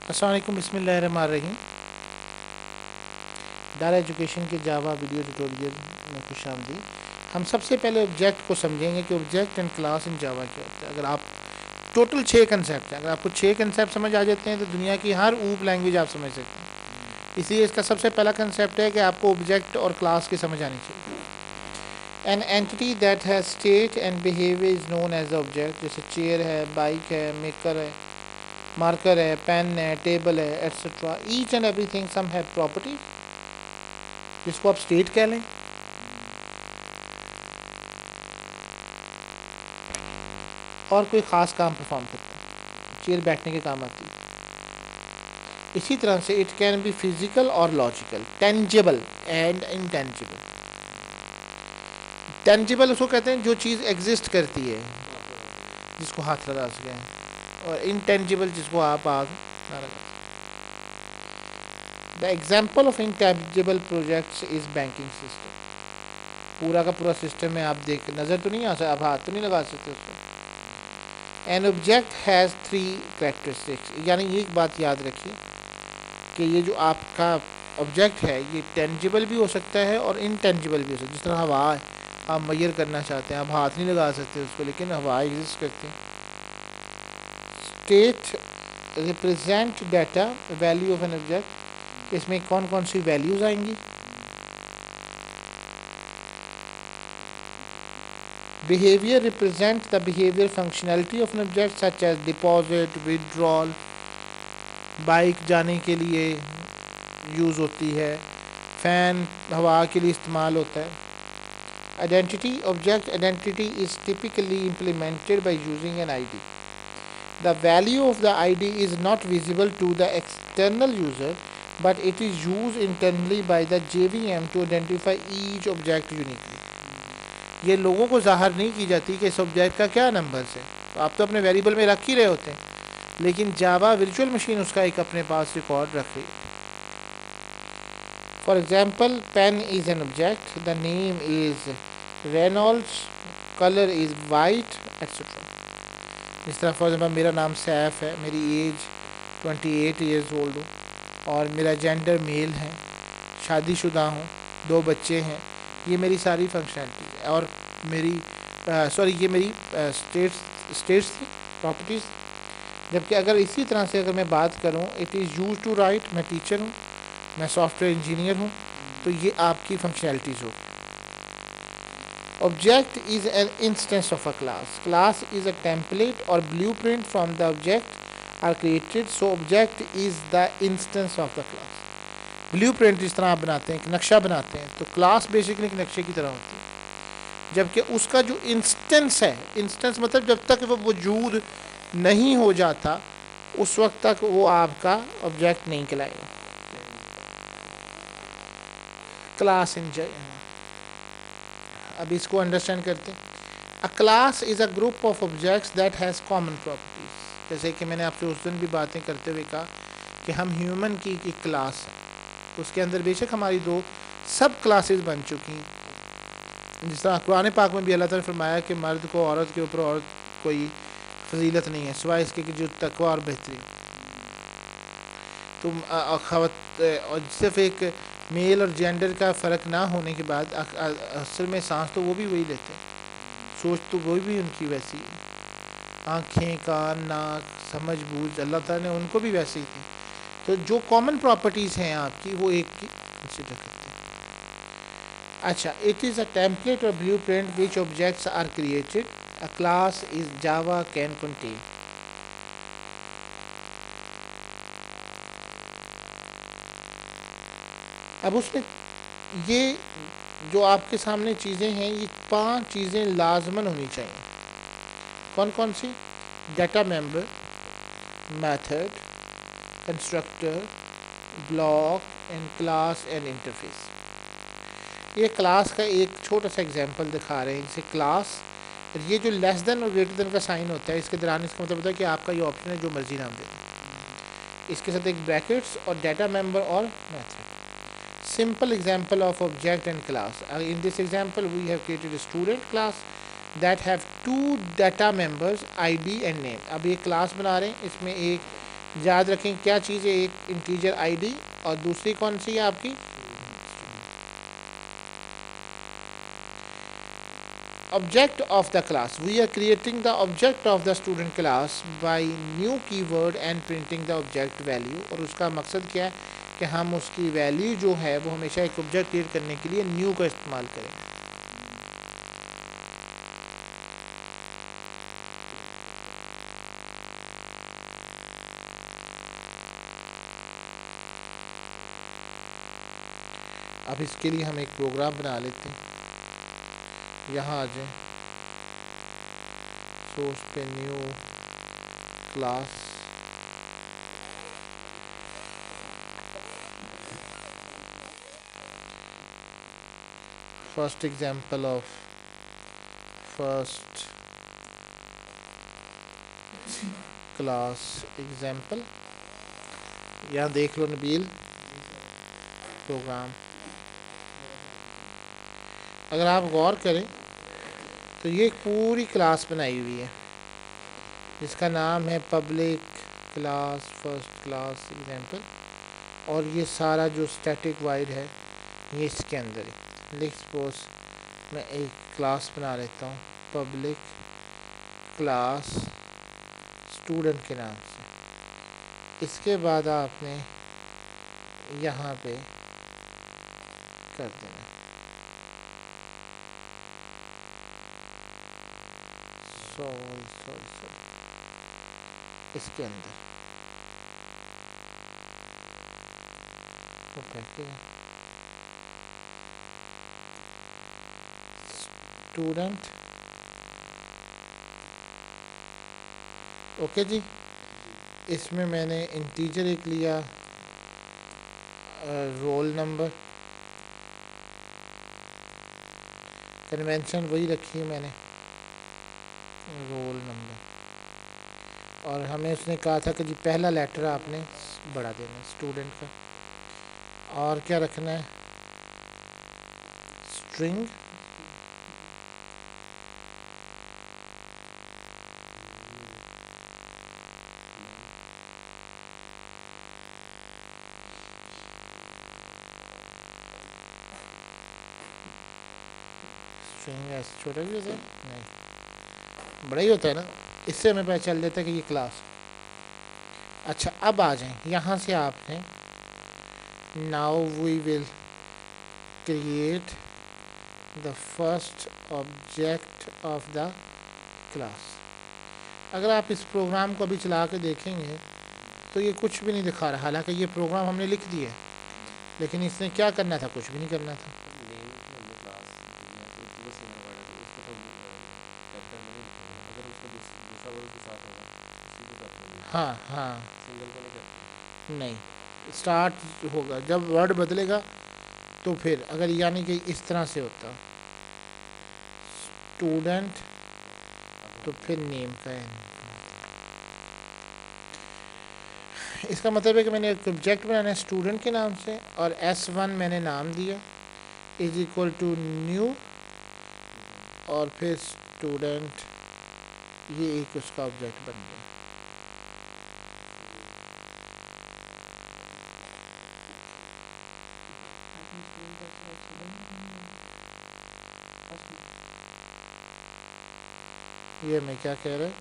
अस्सलाम वालेकुम, बिस्मिल्लाहिर्रहमानिर्रहीम। दारा एजुकेशन के जावा वीडियो ट्यूटोरियल में खुश आमदीद। हम सबसे पहले ऑब्जेक्ट को समझेंगे कि ऑब्जेक्ट एंड क्लास इन जावा क्या होता है। अगर आप टोटल 6 कंसेप्ट हैं, अगर आपको 6 कंसेप्ट समझ आ जाते हैं तो दुनिया की हर ऊप लैंग्वेज आप समझ सकते हैं। इसलिए इसका सबसे पहला कंसेप्ट है कि आपको ऑब्जेक्ट और क्लास की समझ आनी चाहिए। An entity that has state and behaviour is known as object. जैसे चेयर है, बाइक है, मेकर है, मार्कर है, पेन है, टेबल है, etcetera. Each and everything some have property, जिसको आप स्टेट कह लें, और कोई ख़ास काम परफॉर्म करता है। चेयर बैठने के काम आती है। इसी तरह से इट कैन बी फिजिकल और logical, tangible and intangible. Tangible उसको कहते हैं जो चीज़ एग्जिस्ट करती है, जिसको हाथ लगा सकें, और इनटेंजिबल जिसको आप आग ना लगा सकें। The example of intangible projects is banking system. पूरा का पूरा सिस्टम है, आप देख नज़र तो नहीं आ सकता, आप हाथ तो नहीं लगा सकते उसको। An object has 3 characteristics. यानी एक बात याद रखिए कि ये जो आपका ऑब्जेक्ट है ये टेंजिबल भी हो सकता है और इनटेंजिबल भी हो सकता है। जिस तरह हवा है, आप मेजर करना चाहते हैं, आप हाथ नहीं लगा सकते उसको, लेकिन हवा एग्जिस्ट करती है। State represent data value of an object. इसमें कौन कौन सी वैल्यूज़ आएंगी? Behavior represent the behavior functionality of an object such as deposit, withdrawal। Bike जाने के लिए यूज़ होती है, फ़ैन हवा के लिए इस्तेमाल होता है। Identity object identity is typically implemented by using an ID. The value of the ID is not visible to the external user, but it is used internally by the JVM to identify each object uniquely. ये लोगों को ज़ाहिर नहीं की जाती कि इस object का क्या नंबर है। तो आप तो अपने वेरिएबल में रख ही रहे होते हैं, लेकिन जावा वर्चुअल मशीन उसका एक अपने पास रिकॉर्ड रख रही है। For example, pen is an object, the name is Reynolds, colour is white, etcetera. इस तरह फॉर एग्जांपल मेरा नाम सैफ है, मेरी एज 28 ईयर्स ओल्ड हूँ, और मेरा जेंडर मेल है, शादीशुदा हूँ, 2 बच्चे हैं। ये मेरी सारी फंक्शनलिटी है, और मेरी ये मेरी स्टेट्स थी, प्रॉपर्टीज़। जबकि अगर इसी तरह से अगर मैं बात करूँ, it is use to write, मैं टीचर हूँ, मैं सॉफ्टवेयर इंजीनियर हूँ, तो ये आपकी फंक्शनलिटीज़ हो। Object is an instance of a class. Class is a template और blueprint from the object are created, so object is the instance of the class. Blueprint जिस तरह आप बनाते हैं, एक नक्शा बनाते हैं, तो क्लास बेसिकली एक नक्शे की तरह होती है। जबकि उसका जो इंस्टेंस है, इंस्टेंस मतलब जब तक वो वजूद नहीं हो जाता उस वक्त तक वो आपका ऑब्जेक्ट नहीं कहलाएगा। क्लास इन अब इसको अंडरस्टैंड करते हैं। अ class is a group of objects that has common properties. जैसे कि मैंने आपसे उस दिन भी बातें करते हुए कहा कि हम ह्यूमन की एक क्लास है, उसके अंदर बेशक हमारी 2 सब क्लासेस बन चुकी हैं। जिस तरह कुरान पाक में भी अल्लाह ताला ने फरमाया कि मर्द को औरत के ऊपर और कोई फजीलत नहीं है सिवाय इसके कि जो तकवा और बेहतरी। तुम और सिर्फ एक मेल और जेंडर का फ़र्क ना होने के बाद असल में सांस तो वो भी वही लेते हैं, सोच तो वो भी उनकी वैसी है, आँखें, कान, नाक, समझ बूझ अल्लाह ताला ने उनको भी वैसे ही थी। तो जो कॉमन प्रॉपर्टीज़ हैं आपकी, वो एक की कंसिडर करते हैं। अच्छा, इट इज़ अ टेम्पलेट और blueprint which objects are created. A class is Java can contain. अब उसमें ये जो आपके सामने चीज़ें हैं, ये 5 चीज़ें लाजमन होनी चाहिए। कौन कौन सी? Data member, method, constructor, block and class and interface. ये क्लास का एक छोटा सा एग्जांपल दिखा रहे हैं। जैसे क्लास, ये जो लेस देन और ग्रेटर देन का साइन होता है, इसके दौरान इसका मतलब होता है कि आपका ये ऑप्शन है, जो मर्जी नाम दे दें। इसके साथ एक ब्रैकेट्स और डाटा मेंबर और method. Simple example of object and class. In this example we have created a student class that have 2 data members, ID and name। अब ये क्लास बना रहे हैं, इसमें एक याद रखें क्या चीज़ है, एक इंटीजर आईडी और दूसरी कौन सी है आपकी object of the class. We are creating the object of the student class by new keyword and printing the object value. और उसका मकसद क्या है कि हम उसकी वैल्यू जो है वो हमेशा एक ऑब्जेक्ट क्रिएट करने के लिए न्यू का इस्तेमाल करें। अब इसके लिए हम एक प्रोग्राम बना लेते हैं। यहाँ आ जाए, सोर्स पे new class, first example of first class example. यहाँ देख लो नबील प्रोग्राम। अगर आप गौर करें तो ये एक पूरी क्लास बनाई हुई है जिसका नाम है public class first class example, और ये सारा जो स्टैटिक वाइड है ये इसके अंदर है। लेट्स सपोज मैं एक क्लास बना लेता हूँ पब्लिक क्लास स्टूडेंट के नाम से। इसके बाद आपने यहाँ पे कर देना सॉरी इसके अंदर स्टूडेंट। ओके जी, इसमें मैंने इंटीजर एक लिया रोल नंबर, कन्वेंशन वही रखी है मैंने रोल नंबर, और हमें उसने कहा था कि जी पहला लेटर आपने बढ़ा देना स्टूडेंट का, और क्या रखना है स्ट्रिंग, स्ट्रिंग छोटा भी होता है नहीं बड़ा ही होता है ना, इससे हमें पता चल जाता है कि ये क्लास। अच्छा अब आ जाएं, यहाँ से आपने now we will create the first object of the class. अगर आप इस प्रोग्राम को अभी चला के देखेंगे तो ये कुछ भी नहीं दिखा रहा, हालांकि ये प्रोग्राम हमने लिख दिया लेकिन इसने क्या करना था, कुछ भी नहीं करना था। हाँ हाँ नहीं, स्टार्ट होगा जब वर्ड बदलेगा तो फिर, अगर यानी कि इस तरह से होता स्टूडेंट तो फिर नेम का है। इसका मतलब है कि मैंने एक ऑब्जेक्ट बनाना है स्टूडेंट के नाम से और S1 मैंने नाम दिया इज इक्वल टू न्यू और फिर स्टूडेंट, ये एक उसका ऑब्जेक्ट बन गया। ये मैं क्या कह रहा है,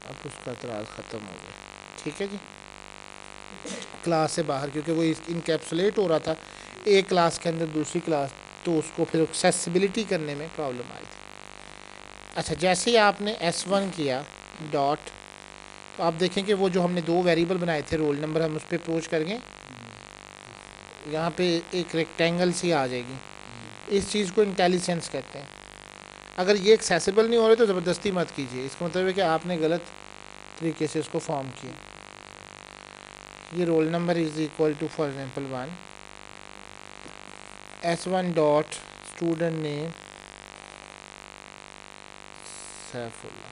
अब उसका एतराज़ ख़त्म हो गया। ठीक है जी, क्लास से बाहर, क्योंकि वो इनकैप्सुलेट हो रहा था एक क्लास के अंदर दूसरी क्लास, तो उसको फिर एक्सेसिबिलिटी करने में प्रॉब्लम आई थी। अच्छा जैसे ही आपने S1 किया डॉट, तो आप देखें कि वो जो हमने दो वेरिएबल बनाए थे रोल नंबर, हम उस पर अप्रोच करेंगे, यहाँ पे एक रेक्टेंगल सी आ जाएगी। इस चीज़ को इंटेलिजेंस कहते हैं। अगर ये एक्सेसिबल नहीं हो रहे तो ज़बरदस्ती मत कीजिए, इसका मतलब है कि आपने गलत तरीके से इसको फॉर्म किया। ये roll number is equal to for example 1 S1 dot student name Saifullah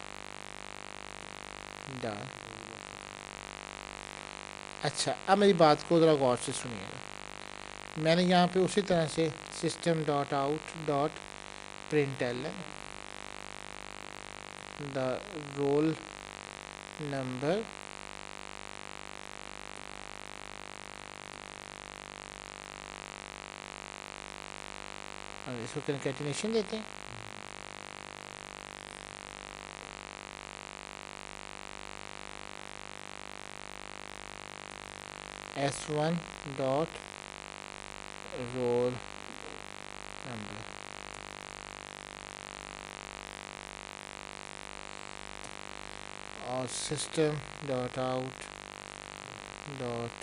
done. अच्छा, अब मेरी बात को ज़रा गौर से सुनिएगा। मैंने यहाँ पे उसी तरह से system dot out dot print L the roll number इसको कंकैटिनेशन देते हैं। S1 डॉट रोल नंबर और system dot out dot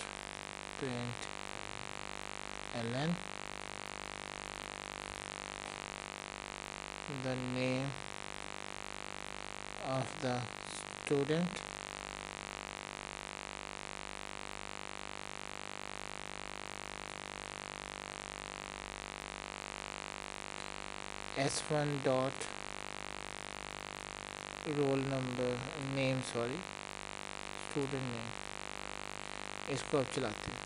print L the name of the student S1 dot roll number name student name। इसको अब चलाते हैं।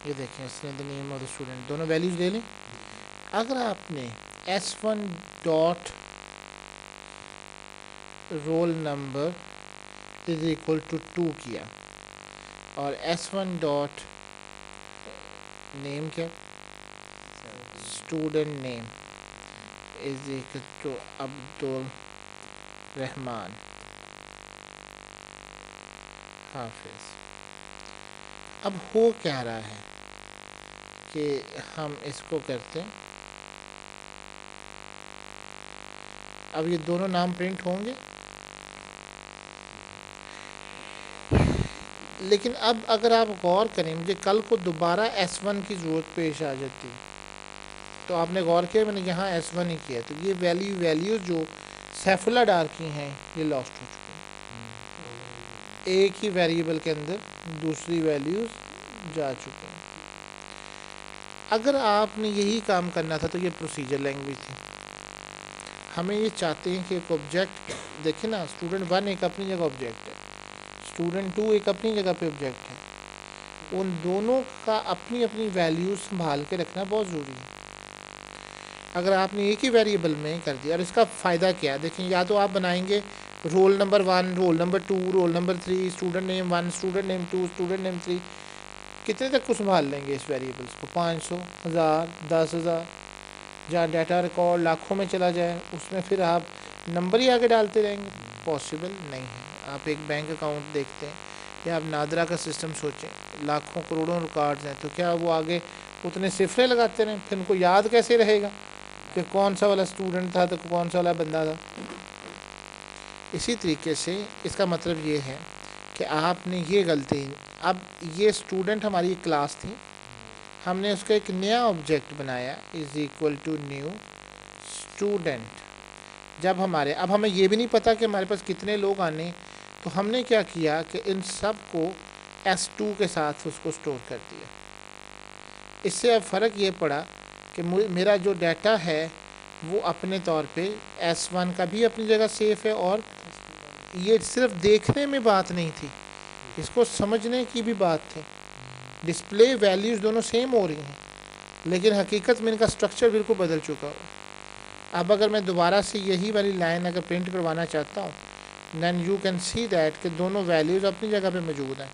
ये देखें, इसने the name of the student दोनों वैल्यूज ले लें। अगर आपने S1 dot roll number is equal to 2 किया और S1 डॉट नेम क्या student name is equal to Abdul Rahman Hafiz. अब हो क्या रहा है कि हम इसको करते हैं, अब ये दोनों नाम प्रिंट होंगे, लेकिन अब अगर आप गौर करें, मुझे कल को दोबारा S1 की ज़रूरत पेश आ जाती है तो आपने गौर किया मैंने यहाँ S1 ही किया, तो ये वैल्यूज़ जो सैफुल्लाह डार की हैं ये लॉस्ट हो चुकी हैं। एक ही वेरिएबल के अंदर दूसरी वैल्यूज़ जा चुकी हैं। अगर आपने यही काम करना था तो ये प्रोसीजर लैंग्वेज थी। हमें ये चाहते हैं कि एक ऑब्जेक्ट देखें ना, स्टूडेंट 1 एक अपनी जगह ऑब्जेक्ट है, स्टूडेंट 2 एक अपनी जगह पे ऑब्जेक्ट है। उन दोनों का अपनी अपनी वैल्यूज संभाल के रखना बहुत ज़रूरी है। अगर आपने एक ही वेरिएबल में कर दिया, और इसका फ़ायदा क्या है देखें, या तो आप बनाएंगे roll number 1 roll number 2 roll number 3 student name 1 student name 2 student name 3, कितने तक को संभाल लेंगे इस वेरिएबल्स को? 500, 1000, 10,000, जहाँ डाटा रिकॉर्ड लाखों में चला जाए उसमें फिर आप नंबर ही आगे डालते रहेंगे? पॉसिबल नहीं है। आप एक बैंक अकाउंट देखते हैं या आप नादरा का सिस्टम सोचें, लाखों करोड़ों रिकॉर्ड्स हैं, तो क्या वो आगे उतने सिफरे लगाते रहें? फिर उनको याद कैसे रहेगा कि कौन सा वाला स्टूडेंट था तो कौन सा वाला बंदा था? इसी तरीके से इसका मतलब ये है कि आपने ये गलती, अब ये स्टूडेंट हमारी क्लास थी, हमने उसका एक नया ऑब्जेक्ट बनाया is equal to new student. जब हमारे, अब हमें ये भी नहीं पता कि हमारे पास कितने लोग आने, तो हमने क्या किया कि इन सब को S2 के साथ उसको स्टोर कर दिया। इससे अब फ़र्क ये पड़ा कि मेरा जो डाटा है वो अपने तौर पे S1 का भी अपनी जगह सेफ़ है, और ये सिर्फ देखने में बात नहीं थी, इसको समझने की भी बात थी। डिस्प्ले वैल्यूज़ दोनों सेम हो रही हैं, लेकिन हकीकत में इनका स्ट्रक्चर बिल्कुल बदल चुका हो। अब अगर मैं दोबारा से यही वाली लाइन अगर प्रिंट करवाना चाहता हूँ, then you can see that कि दोनों वैल्यूज़ अपनी जगह पे मौजूद हैं,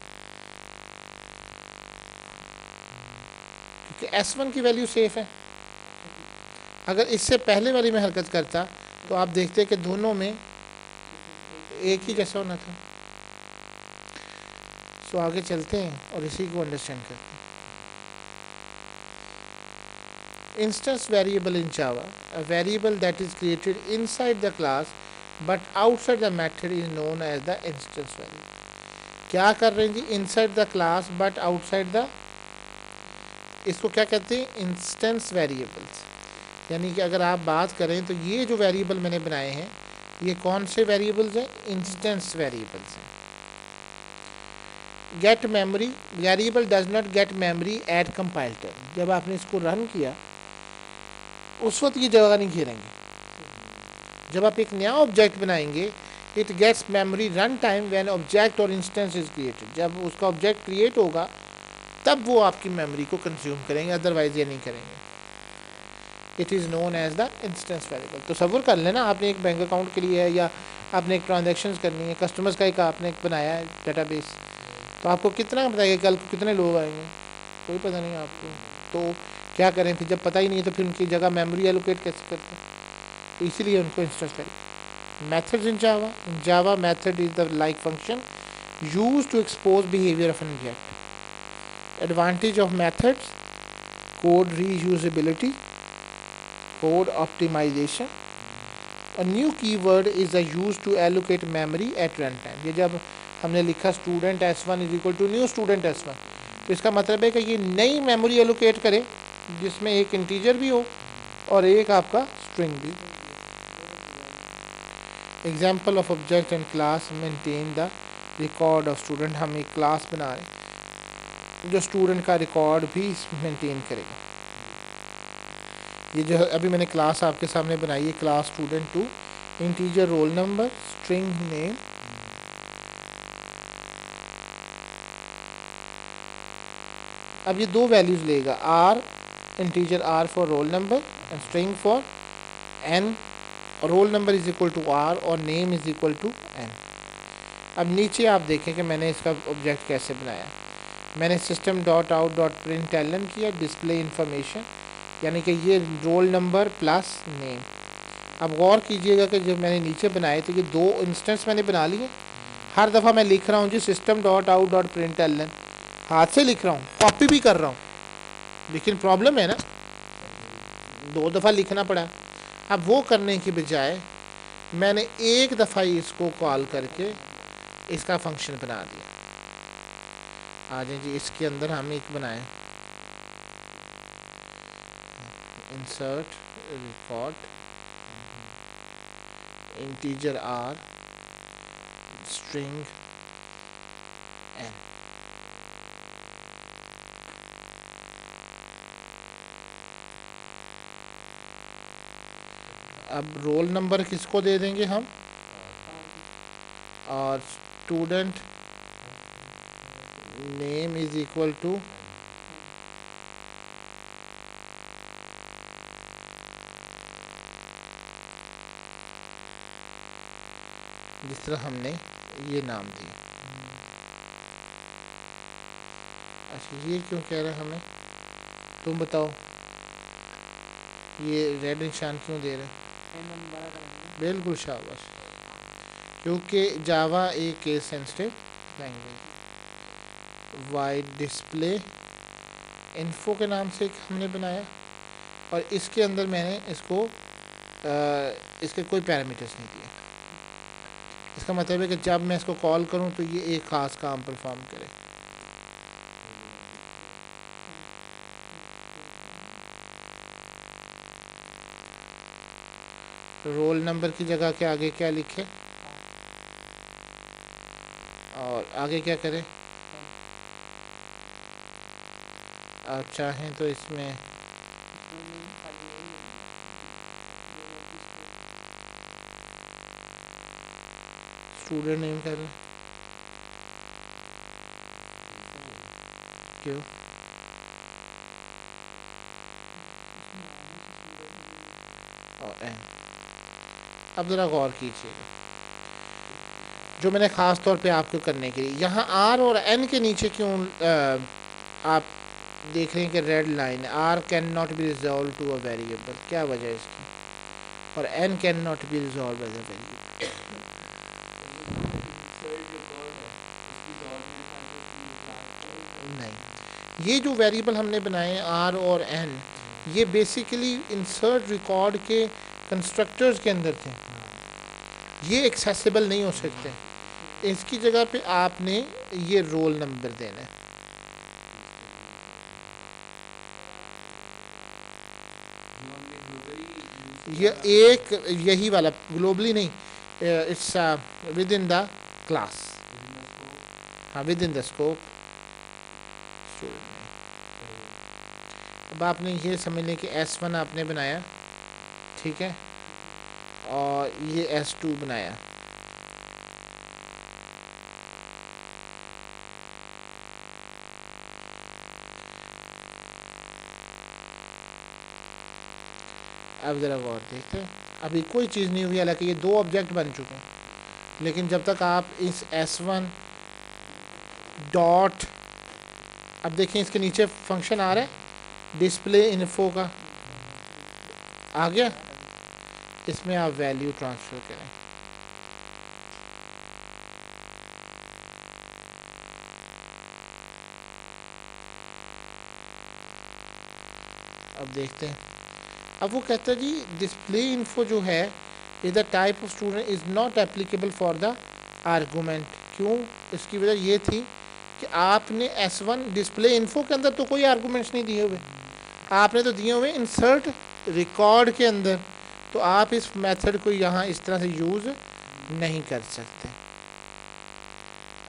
क्योंकि S1 की वैल्यू सेफ़ है। अगर इससे पहले वाली में हरकत करता तो आप देखते कि दोनों में एक ही जैसा होना था। सो आगे चलते हैं और इसी को अंडरस्टैंड करते हैं। Instance variable in Java, a variable that is created inside the class but outside the method is known as the instance variable। क्या कर रहे हैं जी? inside the class but outside the, इसको क्या कहते हैं? Instance variables. यानी कि अगर आप बात करें तो ये जो वेरिएबल मैंने बनाए हैं ये कौन से वेरिएबल्स हैं, इंस्टेंस वेरिएबल्स हैं। Get memory variable does not get memory at compile time, जब आपने इसको रन किया उस वक्त ये जगह नहीं घेरेंगे। जब आप एक नया ऑब्जेक्ट बनाएंगे it gets memory run time when object और इंस्टेंस इज क्रिएटेड, जब उसका ऑब्जेक्ट क्रिएट होगा तब वो आपकी मेमोरी को कंज्यूम करेंगे, अदरवाइज ये नहीं करेंगे। It is known as the instance variable. तो सब्र कर लेना, आपने एक बैंक अकाउंट के लिए है या आपने एक ट्रांजेक्शन करनी है, कस्टमर्स का एक आपने एक बनाया है डाटाबेस, तो आपको कितना पता है कल को कितने लोग आएंगे, कोई पता नहीं आपको। तो क्या करें फिर, जब पता ही नहीं है तो फिर उनकी जगह मेमोरी एलोकेट कैसे करते हैं, तो इसीलिए उनको instance variable. Methods in Java method is the like function use to expose behaviour of an object. Advantage of methods: code reusability, code optimization. A new keyword is used to allocate memory at runtime. ये जब हमने लिखा student s1 is equal to new student s1, तो इसका मतलब है कि ये नई मेमोरी एलोकेट करे जिसमें एक इंटीजर भी हो और एक आपका स्ट्रिंग भी। Example of object and class maintain the record of student. हम एक क्लास बना रहे हैं जो स्टूडेंट का रिकॉर्ड भी मेंटेन करेगा। ये जो अभी मैंने क्लास आपके सामने बनाई है, class student 2, integer roll number, string name, अब ये दो वैल्यूज लेगा, R integer R for roll number and string for N. Roll number is equal to R और name is equal to N. अब नीचे आप देखें कि मैंने इसका ऑब्जेक्ट कैसे बनाया। मैंने system dot out dot print ln किया, डिस्प्ले इंफॉर्मेशन, यानी कि ये रोल नंबर प्लस नेम। अब गौर कीजिएगा कि जब मैंने नीचे बनाए तो ये दो इंस्टेंस मैंने बना लिए। हर दफ़ा मैं लिख रहा हूँ जी system dot out dot print Elon, हाथ से लिख रहा हूँ, कॉपी भी कर रहा हूँ, लेकिन प्रॉब्लम है ना, दो दफ़ा लिखना पड़ा। अब वो करने की बजाय मैंने एक दफ़ा ही इसको कॉल करके इसका फंक्शन बना दिया। आ जाए जी, इसके अंदर हम एक बनाए insert record integer r string n। अब रोल नंबर किसको दे देंगे हम, और student name is equal to जिस तरह हमने ये नाम दिया। अच्छा ये क्यों कह रहे हैं हमें, तुम बताओ, ये रेड निशान क्यों दे रहे हैं? बिल्कुल शाबाश, क्योंकि जावा एक case sensitive language. Wide display info के नाम से हमने बनाया और इसके अंदर मैंने इसको इसके कोई पैरामीटर्स नहीं दिए। इसका मतलब है कि जब मैं इसको कॉल करूं तो ये एक ख़ास काम परफॉर्म करे। रोल नंबर की जगह के आगे क्या लिखे और आगे क्या करें, आप चाहें तो इसमें स्टूडेंट नेम कर लें, क्यों? और एन। अब ज़रा गौर कीजिएगा जो मैंने ख़ास तौर पे आपको करने के लिए यहाँ आर और एन के नीचे क्यों आप देख रहे हैं कि red line, r can not be resolve to a variable, क्या वजह है इसकी, और n can not be resolve as a variable. नहीं, ये जो वेरिएबल हमने बनाए हैं आर और एन, ये बेसिकली इंसर्ट रिकॉर्ड के कंस्ट्रक्टर्स के अंदर थे, ये एक्सेसिबल नहीं हो सकते। इसकी जगह पे आपने ये रोल नंबर देना है। ये एक यही वाला ग्लोबली नहीं, it's within the class, हाँ within the scope student ने। अब आपने ये समझ लें कि S1 आपने बनाया, ठीक है, और ये S2 बनाया। अब ज़रा गौर देखते हैं, अभी कोई चीज़ नहीं हुई, हालांकि ये दो ऑब्जेक्ट बन चुके हैं, लेकिन जब तक आप इस S1 डॉट, अब देखें इसके नीचे फंक्शन आ रहा है डिस्प्ले इन्फो का, आ गया, इसमें आप वैल्यू ट्रांसफ़र करें। अब देखते हैं, अब वो कहता है जी डिस्प्ले इन्फो जो है is the type of student is not applicable for the argument. क्यों? इसकी वजह ये थी कि आपने S1 डिस्प्ले इन्फो के अंदर तो कोई आर्गूमेंट्स नहीं दिए हुए, आपने तो दिए हुए इंसर्ट रिकॉर्ड के अंदर, तो आप इस मेथड को यहाँ इस तरह से यूज़ नहीं कर सकते।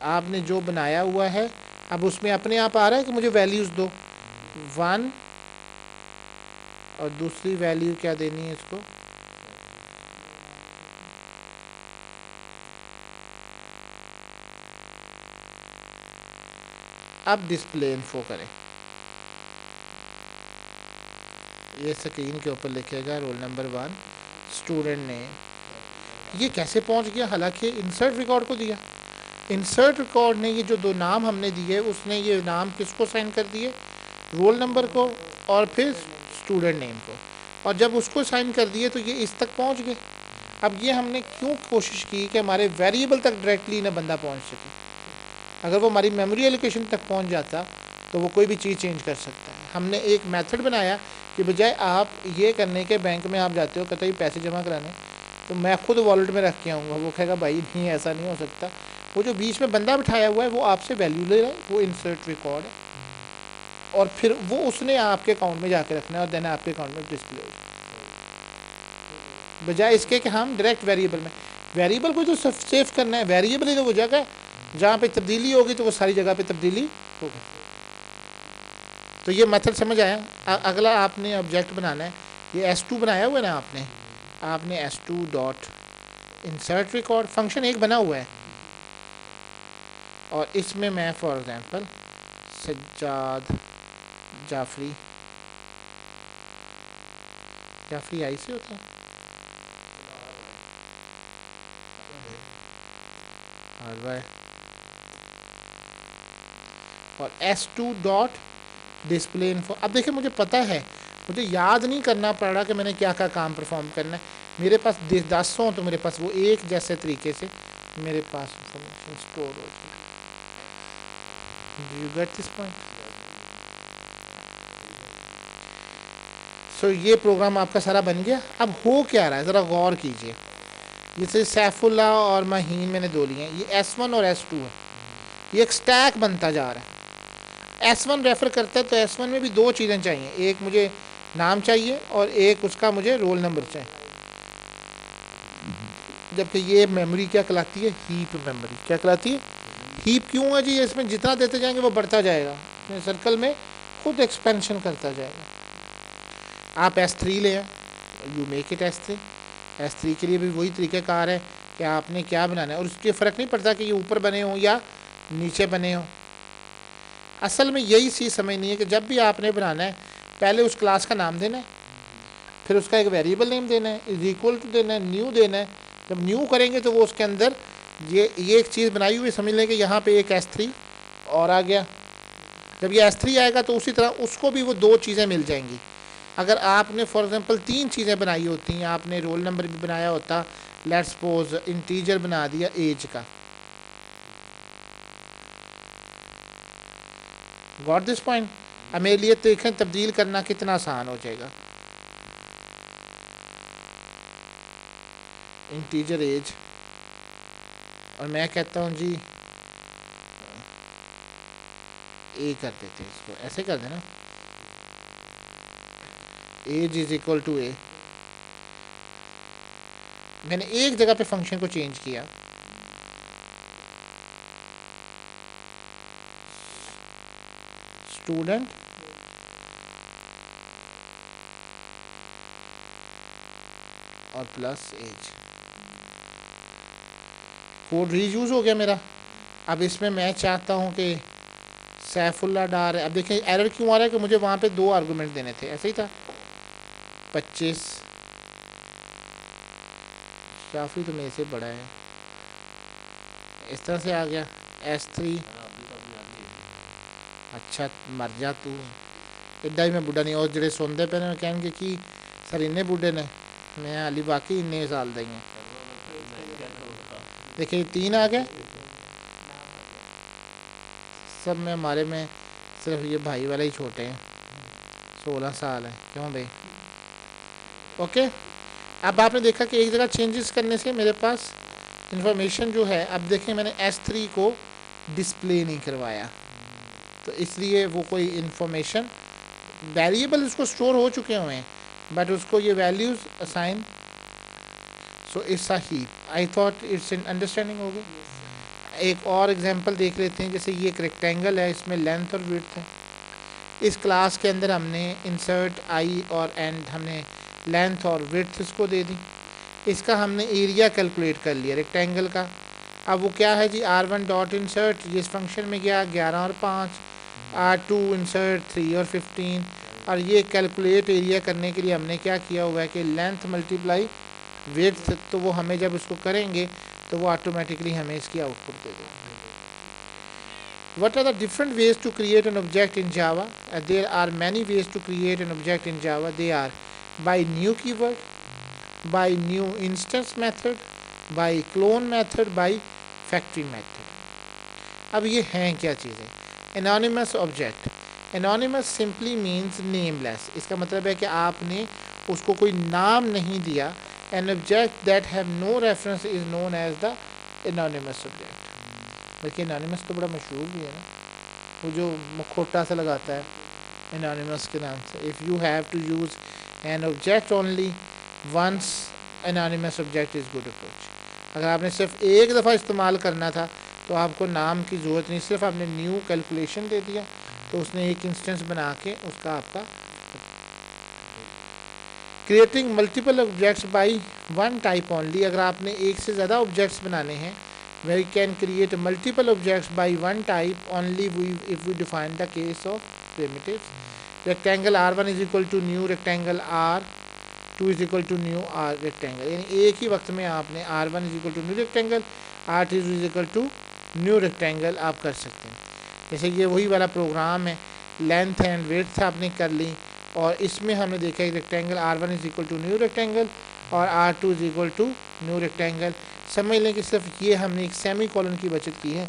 आपने जो बनाया हुआ है अब उसमें अपने आप आ रहा है कि मुझे वैल्यूज़ दो 1, और दूसरी वैल्यू क्या देनी है इसको, अब डिस्प्ले इन्फो करें, ये स्क्रीन के ऊपर लिखेगा रोल नंबर 1 स्टूडेंट ने। ये कैसे पहुंच गया? हालांकि इंसर्ट रिकॉर्ड को दिया, इंसर्ट रिकॉर्ड ने ये जो दो नाम हमने दिए उसने ये नाम किसको साइन कर दिए, रोल नंबर को और फिर स्टूडेंट नेम को, और जब उसको साइन कर दिए तो ये इस तक पहुंच गए। अब ये हमने क्यों कोशिश की कि हमारे वेरिएबल तक डायरेक्टली ना बंदा पहुंच सके, अगर वो हमारी मेमोरी एलोकेशन तक पहुंच जाता तो वो कोई भी चीज़ चेंज कर सकता है। हमने एक मेथड बनाया कि बजाय आप ये करने के बैंक में आप जाते हो कहते ही पैसे जमा कराने, तो मैं खुद वॉलेट में रख के आऊँगा, वो कहेगा भाई नहीं ऐसा नहीं हो सकता, वो जो बीच में बंदा बिठाया हुआ है वो आपसे वैल्यू ले रहा है, वो इंसर्ट रिकॉर्ड है, और फिर वो उसने आपके अकाउंट में जाके रखना है और देन आपके अकाउंट में डिस्प्ले होगा, बजाय इसके कि हम डायरेक्ट वेरिएबल में, वेरिएबल को तो सेव करना है, वेरिएबल ही तो वो जगह जहाँ पे तब्दीली होगी तो वो सारी जगह पे तब्दीली होगी। तो ये मेथड समझ आया। अगला आपने ऑब्जेक्ट बनाना है, ये S2 बनाया हुआ है ना आपने S2 dot insert record function एक बना हुआ है, और इसमें मैं फॉर एग्जांपल सज्जाद जाफरी आई से होता है और S2 डॉट डिस्प्ले इन्फो। अब देखिए मुझे पता है, मुझे याद नहीं करना पड़ रहा कि मैंने क्या क्या काम परफॉर्म करना है, मेरे पास 10 हो तो मेरे पास वो एक जैसे तरीके से मेरे पास इंफॉर्मेशन स्टोर हो जाए। Do you get this point? So ये प्रोग्राम आपका सारा बन गया। अब हो क्या रहा है ज़रा गौर कीजिए, जैसे सैफुल्ला और महीन मैंने दो लिए हैं, ये S1 और S2 है, ये एक स्टैक बनता जा रहा है। S1 रेफ़र करता है तो S1 में भी दो चीज़ें चाहिए, एक मुझे नाम चाहिए और एक उसका मुझे रोल नंबर चाहिए, जबकि ये मेमोरी क्या कहलाती है, हीप मेमोरी। क्या कहलाती है? हीप। क्यों है जी? इसमें जितना देते जाएंगे वो बढ़ता जाएगा, सर्कल में खुद एक्सपेंशन करता जाएगा। आप S3 ले, यू मेक इट S3 के लिए भी वही तरीक़ाकार है कि आपने क्या बनाना है, और उसके फ़र्क नहीं पड़ता कि ये ऊपर बने हों या नीचे बने हों। असल में यही चीज़ समझनी है कि जब भी आपने बनाना है पहले उस क्लास का नाम देना है, फिर उसका एक वेरिएबल नेम देना है, इज इक्वल टू देना है, न्यू देना है। जब न्यू करेंगे तो वो उसके अंदर ये एक चीज़ बनाई हुई समझ लें कि यहाँ पे एक S3 और आ गया। जब ये S3 आएगा तो उसी तरह उसको भी वो दो चीज़ें मिल जाएंगी। अगर आपने फॉर एग्जांपल 3 चीज़ें बनाई होती हैं, आपने रोल नंबर भी बनाया होता, लेट्स सपोज इंटीजर बना दिया एज का, गॉट दिस पॉइंट? अब मेरे लिए देखें तब्दील करना कितना आसान हो जाएगा। इंटीजर एज, और मैं कहता हूँ जी ए कर देते हैं, इसको ऐसे कर देना, एज इज इक्वल टू ए। मैंने एक जगह पे फंक्शन को चेंज किया, स्टूडेंट और प्लस एज, कोड रीयूज हो गया मेरा। अब इसमें मैं चाहता हूं कि सैफुल्ला डार है। अब देखें एरर क्यों आ रहा है कि मुझे वहां पे 2 आर्गुमेंट देने थे, ऐसे ही था। 25 शाफी तो मेरे से बड़ा है, इस तरह से आ गया। S3 अच्छा मर जा तू, एडा ही मैं बुढ़ा नहीं। और ਜਿਹੜੇ ਸੁਣਦੇ ਪਏ ਨੇ ਕਹਿਣਗੇ ਕਿ ਸਰ ਇੰਨੇ ਬੁੱਢੇ ਨੇ, मैं हाली बाकी इन्ने साल दा ही हैं। देखिए 3 आ गए सब में, हमारे में सिर्फ ये भाई वाले ही छोटे हैं, 16 साल है। क्यों भाई? ओके, अब आपने देखा कि एक जगह चेंजेस करने से मेरे पास इंफॉर्मेशन जो है, अब देखें मैंने S3 को डिस्प्ले नहीं करवाया, तो इसलिए वो कोई इंफॉर्मेशन वेरिएबल उसको स्टोर हो चुके हुए हैं, बट उसको ये values assign, so it's a heap. I thought it's an understanding हो गई। एक और एग्जांपल देख लेते हैं, जैसे ये एक रेक्टेंगल है, इसमें लेंथ और विड्थ है। इस क्लास के अंदर हमने इंसर्ट आई और एंड हमने लेंथ और विड्थ इसको दे दी। इसका हमने एरिया कैलकुलेट कर लिया रेक्टेंगल का। अब वो क्या है जी, R1 डॉट इंसर्ट, जिस फंक्शन में गया 11 और 5, R2 इंसर्ट 3 और 15, और ये कैलकुलेट एरिया करने के लिए हमने क्या किया हुआ है कि लेंथ मल्टीप्लाई विड्थ, तो वो हमें जब उसको करेंगे तो वो ऑटोमेटिकली हमें इसकी आउटपुट दे देगा। What are the different ways to create an object in Java? There are many ways to create an object in Java. They are by new keyword, by new instance method, by clone method, by factory method. अब ये हैं क्या चीज़ें? Anonymous object. Anonymous simply means nameless. इसका मतलब है कि आपने उसको कोई नाम नहीं दिया। An object that have no reference is known as the anonymous object. बल्कि एनोनिमस तो बड़ा मशहूर भी है ना, वो जो मुखोटा सा लगाता है एनोनिमस के नाम से। If you have to use an object only once, anonymous object is good approach. अगर आपने सिर्फ एक दफ़ा इस्तेमाल करना था तो आपको नाम की ज़रूरत नहीं, सिर्फ आपने न्यू कैलकुलेशन दे दिया तो उसने एक इंस्टेंस बना के उसका आपका। Creating multiple objects by one type only, अगर आपने एक से ज़्यादा ऑब्जेक्ट्स बनाने हैं, we can create multiple objects by one type only if we define the case of primitives. Rectangle R1 is equal to new rectangle R2 is equal to new R rectangle, यानी एक ही वक्त में आपने R1 is equal to new rectangle, R2 is equal to new rectangle आप कर सकते हैं। जैसे ये वही वाला प्रोग्राम है, लेंथ एंड विड्थ आपने कर ली, और इसमें हमने देखा है rectangle R1 is equal to new rectangle और R2 is equal to new rectangle. समझ लें कि सिर्फ ये हमने एक सेमी कॉलन की बचत की है।